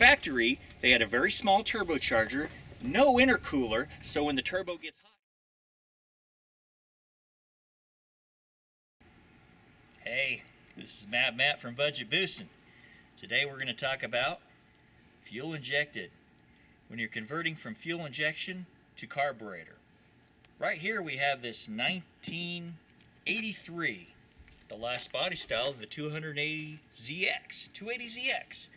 factory, they had a very small turbocharger, no intercooler, so when the turbo gets hot. Hey, this is Matt from Budget Boostin'. Today we're going to talk about fuel injected. When you're converting from fuel injection to carburetor. Right here we have this 1983, the last body style of the 280ZX,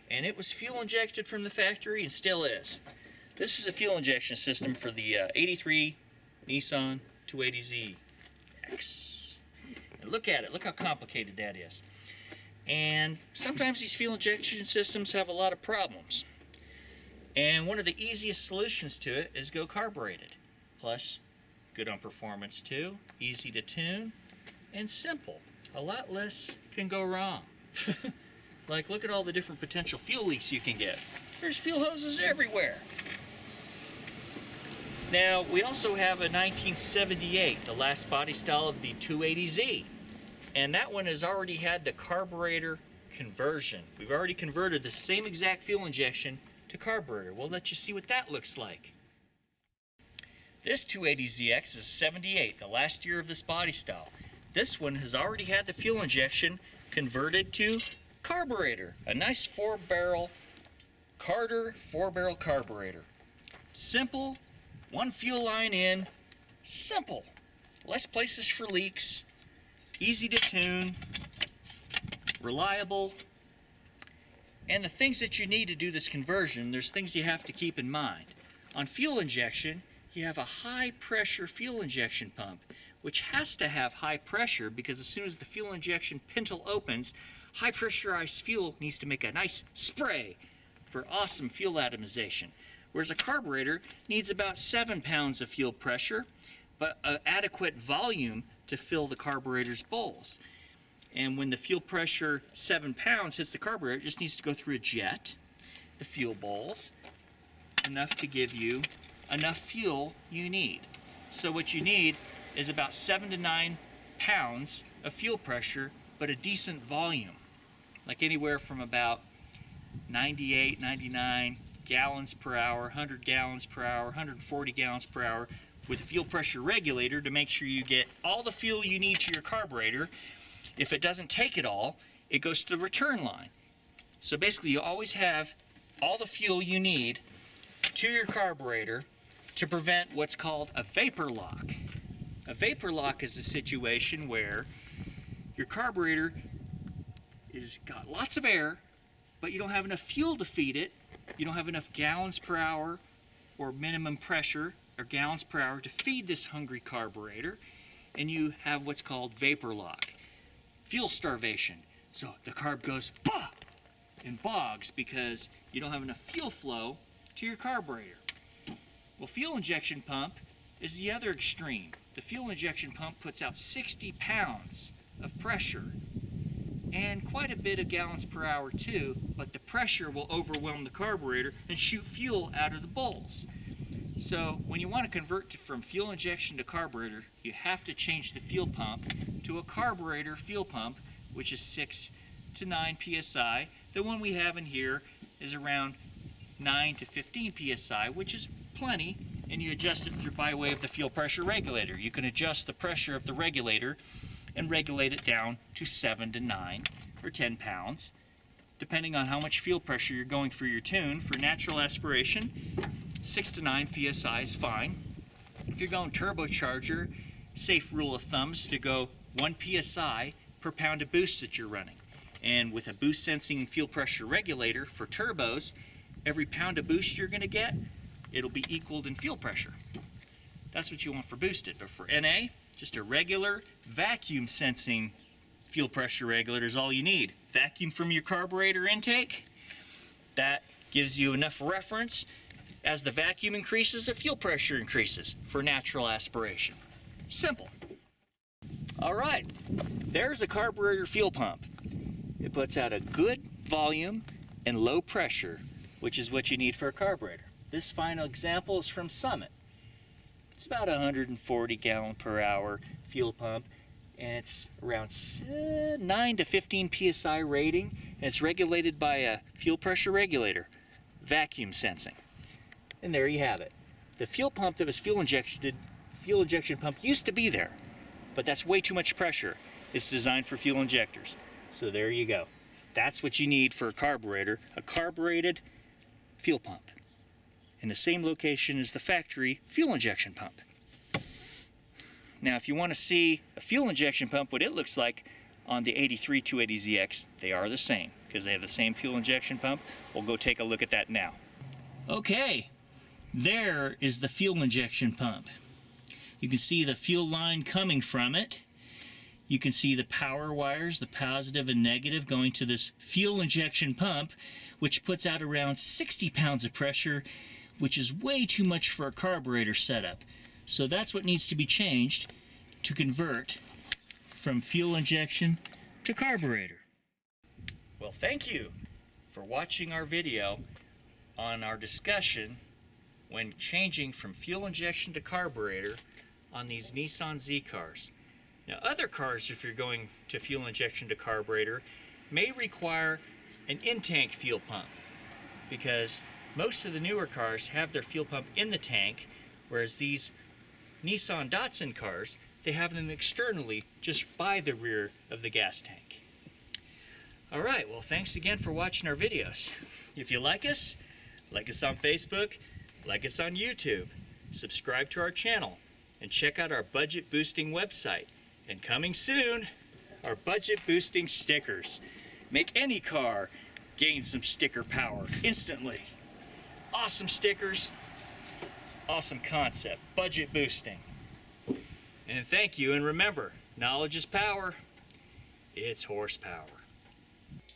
and it was fuel injected from the factory and still is. This is a fuel injection system for the 83 Nissan 280ZX. And look at it, look how complicated that is. And sometimes these fuel injection systems have a lot of problems. And one of the easiest solutions to it is go carbureted. Plus, good on performance too, easy to tune, and simple. A lot less can go wrong. Like, look at all the different potential fuel leaks you can get. There's fuel hoses everywhere. Now, we also have a 1978, the last body style of the 280Z. And that one has already had the carburetor conversion. We've already converted the same exact fuel injection to carburetor. We'll let you see what that looks like. This 280ZX is 78, the last year of this body style. This one has already had the fuel injection converted to carburetor. A nice 4-barrel Carter 4-barrel carburetor. Simple, one fuel line in, simple. Less places for leaks, easy to tune, reliable. And the things that you need to do this conversion, there's things you have to keep in mind. On fuel injection, you have a high pressure fuel injection pump, which has to have high pressure because as soon as the fuel injection pintle opens, high pressurized fuel needs to make a nice spray for awesome fuel atomization. Whereas a carburetor needs about 7 pounds of fuel pressure, but an adequate volume to fill the carburetor's bowls. And when the fuel pressure 7 pounds hits the carburetor, it just needs to go through a jet, the fuel bowls, enough to give you enough fuel you need. So what you need is about 7 to 9 pounds of fuel pressure, but a decent volume, like anywhere from about 98, 99 gallons per hour, 100 gallons per hour, 140 gallons per hour, with a fuel pressure regulator to make sure you get all the fuel you need to your carburetor. If it doesn't take it all, it goes to the return line. So basically you always have all the fuel you need to your carburetor to prevent what's called a vapor lock. A vapor lock is a situation where your carburetor is got lots of air, but you don't have enough fuel to feed it. You don't have enough gallons per hour or minimum pressure or gallons per hour to feed this hungry carburetor, and you have what's called vapor lock. Fuel starvation. So the carb goes bah! And bogs because you don't have enough fuel flow to your carburetor. Well, fuel injection pump is the other extreme. The fuel injection pump puts out 60 pounds of pressure and quite a bit of gallons per hour too, but the pressure will overwhelm the carburetor and shoot fuel out of the bowls. So when you want to convert from fuel injection to carburetor, you have to change the fuel pump to a carburetor fuel pump, which is 6 to 9 psi. The one we have in here is around 9 to 15 psi, which is plenty, and you adjust it through by way of the fuel pressure regulator. You can adjust the pressure of the regulator and regulate it down to 7 to 9 or 10 pounds, depending on how much fuel pressure you're going through your tune. For natural aspiration, 6 to 9 psi is fine. If you're going turbocharger, safe rule of thumb is to go 1 psi per pound of boost that you're running. And with a boost sensing fuel pressure regulator for turbos, every pound of boost you're going to get, it'll be equaled in fuel pressure. That's what you want for boosted. But for NA, just a regular vacuum sensing fuel pressure regulator is all you need. Vacuum from your carburetor intake, that gives you enough reference. As the vacuum increases, the fuel pressure increases for natural aspiration. Simple. All right, there's a carburetor fuel pump. It puts out a good volume and low pressure, which is what you need for a carburetor. This final example is from Summit. It's about a 140 gallon per hour fuel pump. and it's around 9 to 15 psi rating, and it's regulated by a fuel pressure regulator, vacuum sensing. And there you have it. The fuel pump that was fuel injection pump used to be there, but that's way too much pressure. It's designed for fuel injectors. So there you go. That's what you need for a carburetor, a carbureted fuel pump, in the same location as the factory fuel injection pump. Now, if you want to see a fuel injection pump, what it looks like on the 83 280ZX, they are the same, because they have the same fuel injection pump. We'll go take a look at that now. Okay, there is the fuel injection pump. You can see the fuel line coming from it. You can see the power wires, the positive and negative, going to this fuel injection pump, which puts out around 60 pounds of pressure, which is way too much for a carburetor setup. So that's what needs to be changed to convert from fuel injection to carburetor. Well, thank you for watching our video on our discussion when changing from fuel injection to carburetor on these Nissan Z cars. Now, other cars, if you're going to fuel injection to carburetor, may require an in-tank fuel pump, because most of the newer cars have their fuel pump in the tank, whereas these Nissan Datsun cars, they have them externally just by the rear of the gas tank. Alright, well, thanks again for watching our videos. If you like us on Facebook, like us on YouTube, subscribe to our channel, and check out our budget boosting website. And coming soon, our budget boosting stickers. Make any car gain some sticker power instantly. Awesome stickers, awesome concept, budget boosting. And thank you, and remember, knowledge is power. It's horsepower.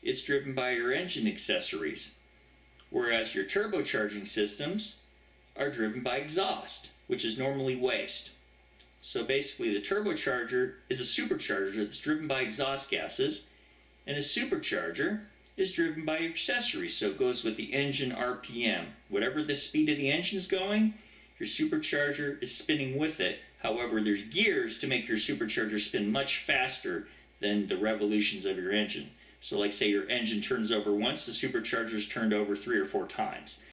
It's driven by your engine accessories, whereas your turbocharging systems are driven by exhaust, which is normally waste. So basically, the turbocharger is a supercharger that's driven by exhaust gases, and a supercharger is driven by accessories, so it goes with the engine RPM. Whatever the speed of the engine is going, your supercharger is spinning with it. However, there's gears to make your supercharger spin much faster than the revolutions of your engine. So like say your engine turns over once, the supercharger's turned over 3 or 4 times.